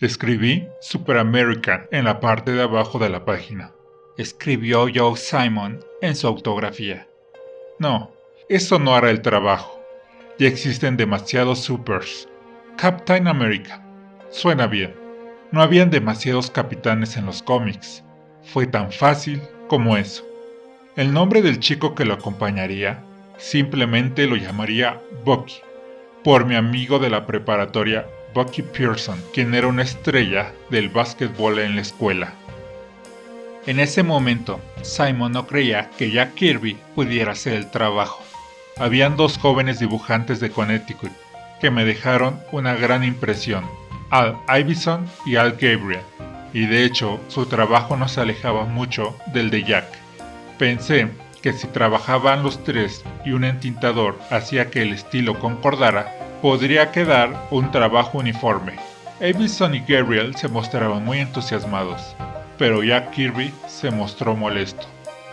Escribí Super America en la parte de abajo de la página. Escribió Joe Simon en su autografía. No, eso no hará el trabajo. Ya existen demasiados supers. Captain America. Suena bien. No habían demasiados capitanes en los cómics. Fue tan fácil como eso. El nombre del chico que lo acompañaría, simplemente lo llamaría Bucky, por mi amigo de la preparatoria Bucky Pearson, quien era una estrella del básquetbol en la escuela. En ese momento, Simon no creía que Jack Kirby pudiera hacer el trabajo. Habían dos jóvenes dibujantes de Connecticut que me dejaron una gran impresión, Al Iveson y Al Gabriel, y de hecho su trabajo no se alejaba mucho del de Jack. Pensé que si trabajaban los tres y un entintador hacía que el estilo concordara, podría quedar un trabajo uniforme. Iveson y Gabriel se mostraban muy entusiasmados, pero Jack Kirby se mostró molesto.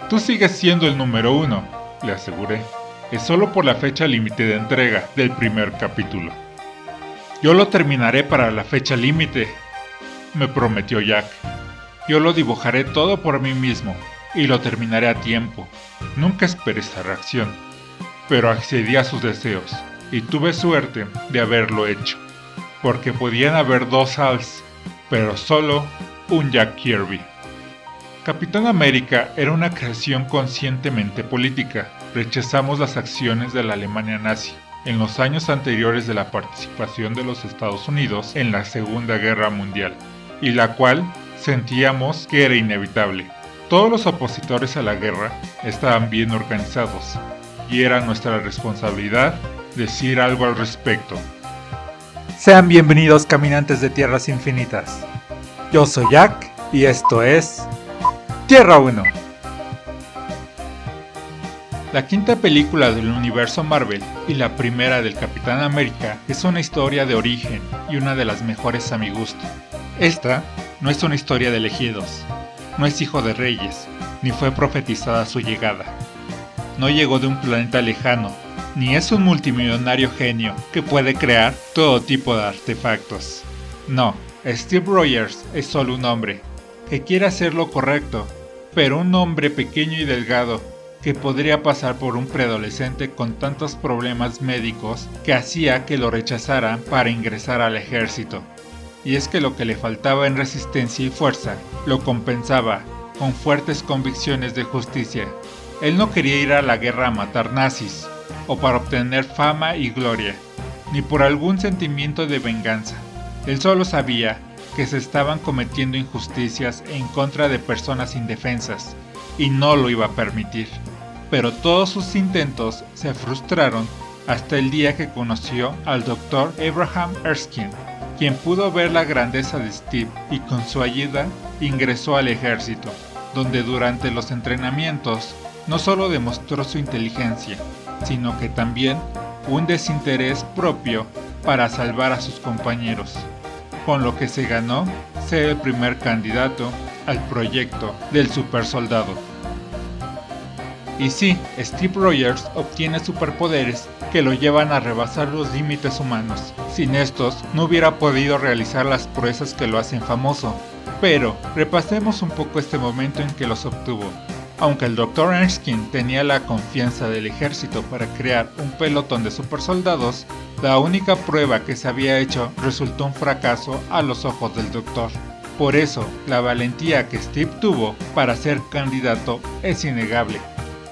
«Tú sigues siendo el número 1», le aseguré. «Es solo por la fecha límite de entrega del primer capítulo». «Yo lo terminaré para la fecha límite», me prometió Jack. «Yo lo dibujaré todo por mí mismo y lo terminaré a tiempo». Nunca esperé esa reacción, pero accedí a sus deseos y tuve suerte de haberlo hecho, porque podían haber dos Als, pero solo un Jack Kirby. Capitán América era una creación conscientemente política. Rechazamos las acciones de la Alemania nazi en los años anteriores de la participación de los Estados Unidos en la Segunda Guerra Mundial, y la cual sentíamos que era inevitable. Todos los opositores a la guerra estaban bien organizados, y era nuestra responsabilidad decir algo al respecto. Sean bienvenidos, caminantes de tierras infinitas. Yo soy Jack y esto es Tierra 1. La quinta película del universo Marvel y la primera del Capitán América es una historia de origen y una de las mejores a mi gusto. Esta no es una historia de elegidos, no es hijo de reyes, ni fue profetizada su llegada. No llegó de un planeta lejano, ni es un multimillonario genio que puede crear todo tipo de artefactos. No, Steve Rogers es solo un hombre que quiere hacer lo correcto, pero un hombre pequeño y delgado que podría pasar por un preadolescente con tantos problemas médicos que hacía que lo rechazaran para ingresar al ejército. Y es que lo que le faltaba en resistencia y fuerza lo compensaba con fuertes convicciones de justicia. Él no quería ir a la guerra a matar nazis, o para obtener fama y gloria, ni por algún sentimiento de venganza. Él solo sabía que se estaban cometiendo injusticias en contra de personas indefensas, y no lo iba a permitir. Pero todos sus intentos se frustraron hasta el día que conoció al Dr. Abraham Erskine, quien pudo ver la grandeza de Steve y con su ayuda ingresó al ejército, donde durante los entrenamientos no solo demostró su inteligencia, sino que también un desinterés propio para salvar a sus compañeros, con lo que se ganó ser el primer candidato al proyecto del supersoldado. Y sí, Steve Rogers obtiene superpoderes que lo llevan a rebasar los límites humanos. Sin estos, no hubiera podido realizar las proezas que lo hacen famoso. Pero, repasemos un poco este momento en que los obtuvo. Aunque el Dr. Erskine tenía la confianza del ejército para crear un pelotón de supersoldados, la única prueba que se había hecho resultó un fracaso a los ojos del doctor. Por eso, la valentía que Steve tuvo para ser candidato es innegable.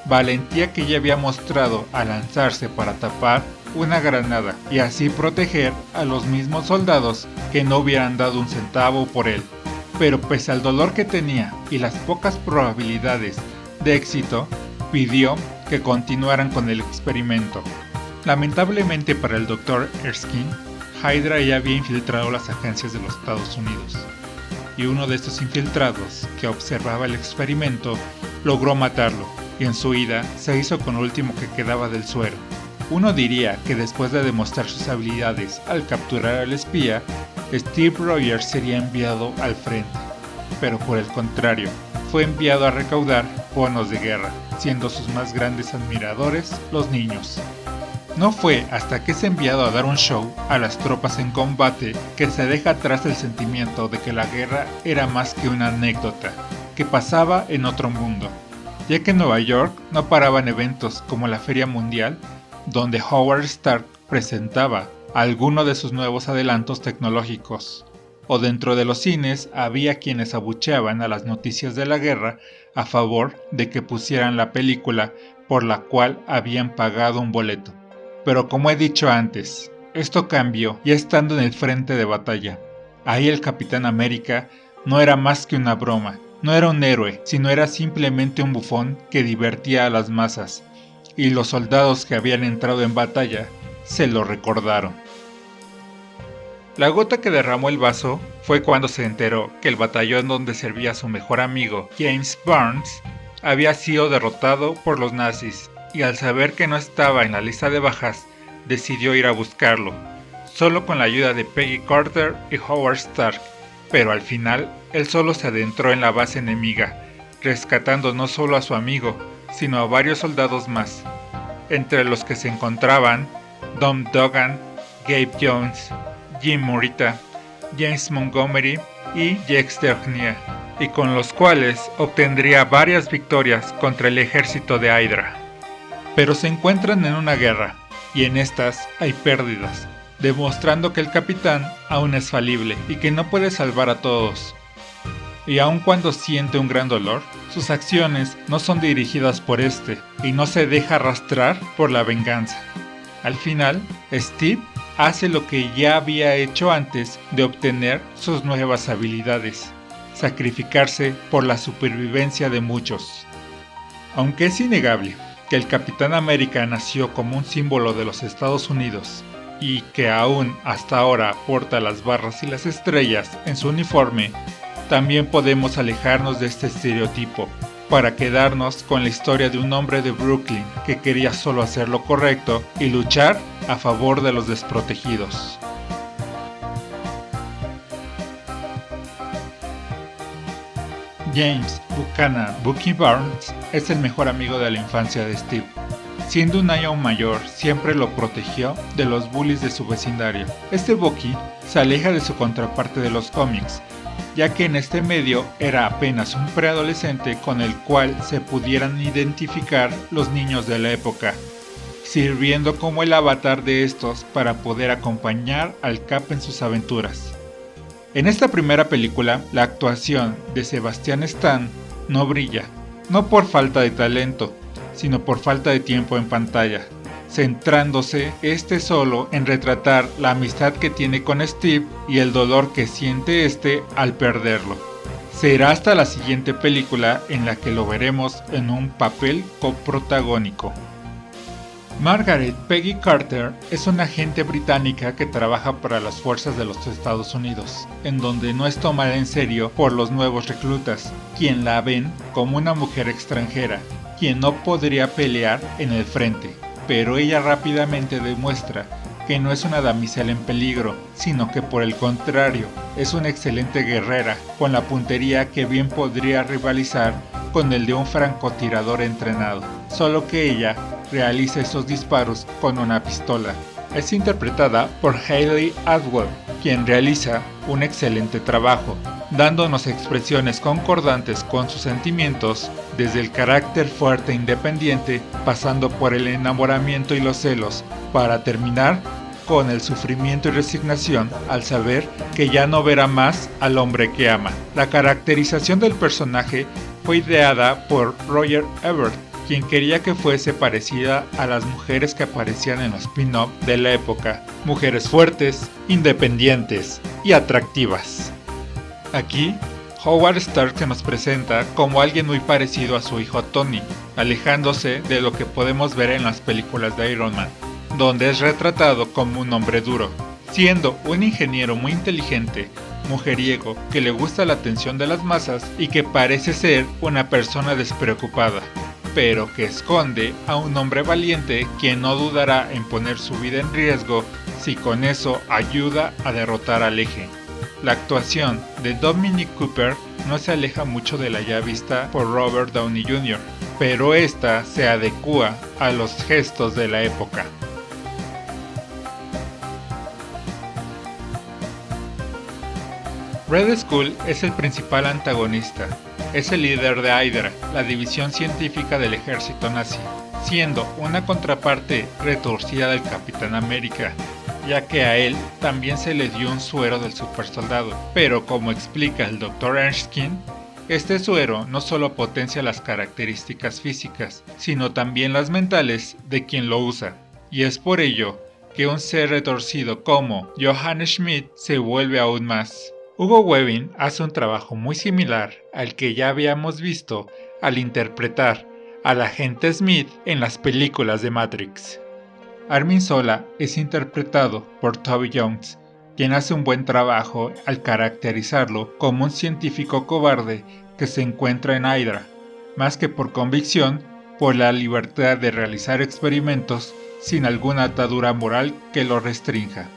Valentía que ya había mostrado al lanzarse para tapar una granada y así proteger a los mismos soldados que no hubieran dado un centavo por él. Pero pese al dolor que tenía y las pocas probabilidades de éxito, pidió que continuaran con el experimento. Lamentablemente para el Dr. Erskine, Hydra ya había infiltrado las agencias de los Estados Unidos, y uno de estos infiltrados, que observaba el experimento, logró matarlo, y en su huida se hizo con lo último que quedaba del suero. Uno diría que después de demostrar sus habilidades al capturar al espía, Steve Rogers sería enviado al frente, pero por el contrario, fue enviado a recaudar bonos de guerra, siendo sus más grandes admiradores los niños. No fue hasta que es enviado a dar un show a las tropas en combate que se deja atrás el sentimiento de que la guerra era más que una anécdota, que pasaba en otro mundo, ya que en Nueva York no paraban eventos como la Feria Mundial, donde Howard Stark presentaba alguno de sus nuevos adelantos tecnológicos, o dentro de los cines había quienes abucheaban a las noticias de la guerra a favor de que pusieran la película por la cual habían pagado un boleto. Pero como he dicho antes, esto cambió ya estando en el frente de batalla. Ahí el Capitán América no era más que una broma, no era un héroe, sino era simplemente un bufón que divertía a las masas, y los soldados que habían entrado en batalla se lo recordaron. La gota que derramó el vaso fue cuando se enteró que el batallón donde servía su mejor amigo, James Burns, había sido derrotado por los nazis, y al saber que no estaba en la lista de bajas, decidió ir a buscarlo, solo con la ayuda de Peggy Carter y Howard Stark, pero al final él solo se adentró en la base enemiga, rescatando no solo a su amigo, sino a varios soldados más, entre los que se encontraban Dom Dugan, Gabe Jones, Jim Morita, James Montgomery y Jake Derknia, y con los cuales obtendría varias victorias contra el ejército de Hydra. Pero se encuentran en una guerra, y en estas hay pérdidas, demostrando que el capitán aún es falible y que no puede salvar a todos. Y aun cuando siente un gran dolor, sus acciones no son dirigidas por este, y no se deja arrastrar por la venganza. Al final, Steve hace lo que ya había hecho antes de obtener sus nuevas habilidades: sacrificarse por la supervivencia de muchos. Aunque es innegable que el Capitán América nació como un símbolo de los Estados Unidos y que aún hasta ahora porta las barras y las estrellas en su uniforme, también podemos alejarnos de este estereotipo para quedarnos con la historia de un hombre de Brooklyn que quería solo hacer lo correcto y luchar a favor de los desprotegidos. James Buchanan Bucky Barnes es el mejor amigo de la infancia de Steve. Siendo un año mayor, siempre lo protegió de los bullies de su vecindario. Este Bucky se aleja de su contraparte de los cómics, ya que en este medio era apenas un preadolescente con el cual se pudieran identificar los niños de la época, sirviendo como el avatar de estos para poder acompañar al Cap en sus aventuras. En esta primera película, la actuación de Sebastian Stan no brilla, no por falta de talento, sino por falta de tiempo en pantalla, centrándose este solo en retratar la amistad que tiene con Steve y el dolor que siente este al perderlo. Será hasta la siguiente película en la que lo veremos en un papel coprotagónico. Margaret Peggy Carter es una agente británica que trabaja para las fuerzas de los Estados Unidos, en donde no es tomada en serio por los nuevos reclutas, quien la ven como una mujer extranjera, quien no podría pelear en el frente, pero ella rápidamente demuestra que no es una damisela en peligro, sino que por el contrario, es una excelente guerrera, con la puntería que bien podría rivalizar con el de un francotirador entrenado, solo que ella realiza esos disparos con una pistola. Es interpretada por Hayley Atwell, quien realiza un excelente trabajo, dándonos expresiones concordantes con sus sentimientos, desde el carácter fuerte e independiente, pasando por el enamoramiento y los celos, para terminar con el sufrimiento y resignación al saber que ya no verá más al hombre que ama. La caracterización del personaje fue ideada por Roger Ebert, quien quería que fuese parecida a las mujeres que aparecían en los spin-off de la época, mujeres fuertes, independientes y atractivas. Aquí, Howard Stark se nos presenta como alguien muy parecido a su hijo Tony, alejándose de lo que podemos ver en las películas de Iron Man, donde es retratado como un hombre duro, siendo un ingeniero muy inteligente, mujeriego, que le gusta la atención de las masas y que parece ser una persona despreocupada, pero que esconde a un hombre valiente quien no dudará en poner su vida en riesgo si con eso ayuda a derrotar al Eje. La actuación de Dominic Cooper no se aleja mucho de la ya vista por Robert Downey Jr., pero esta se adecúa a los gestos de la época. Red Skull es el principal antagonista. Es el líder de Hydra, la división científica del ejército nazi, siendo una contraparte retorcida del Capitán América, ya que a él también se le dio un suero del supersoldado, pero como explica el Dr. Erskine, este suero no solo potencia las características físicas, sino también las mentales de quien lo usa, y es por ello que un ser retorcido como Johann Schmidt se vuelve aún más. Hugo Weaving hace un trabajo muy similar al que ya habíamos visto al interpretar al agente Smith en las películas de Matrix. Armin Zola es interpretado por Toby Jones, quien hace un buen trabajo al caracterizarlo como un científico cobarde que se encuentra en Hydra, más que por convicción, por la libertad de realizar experimentos sin alguna atadura moral que lo restrinja.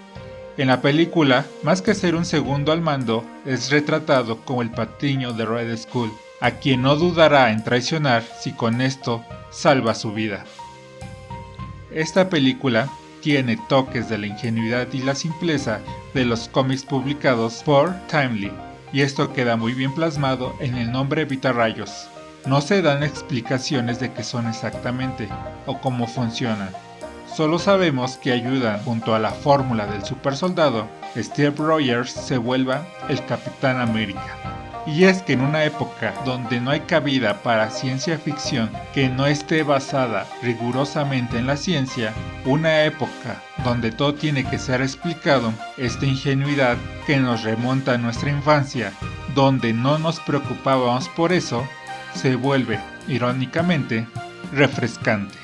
En la película, más que ser un segundo al mando, es retratado como el patiño de Red Skull, a quien no dudará en traicionar si con esto salva su vida. Esta película tiene toques de la ingenuidad y la simpleza de los cómics publicados por Timely, y esto queda muy bien plasmado en el nombre Vitarrayos. No se dan explicaciones de qué son exactamente o cómo funcionan. Solo sabemos que ayudan junto a la fórmula del supersoldado, Steve Rogers se vuelva el Capitán América. Y es que en una época donde no hay cabida para ciencia ficción que no esté basada rigurosamente en la ciencia, una época donde todo tiene que ser explicado, esta ingenuidad que nos remonta a nuestra infancia, donde no nos preocupábamos por eso, se vuelve, irónicamente, refrescante.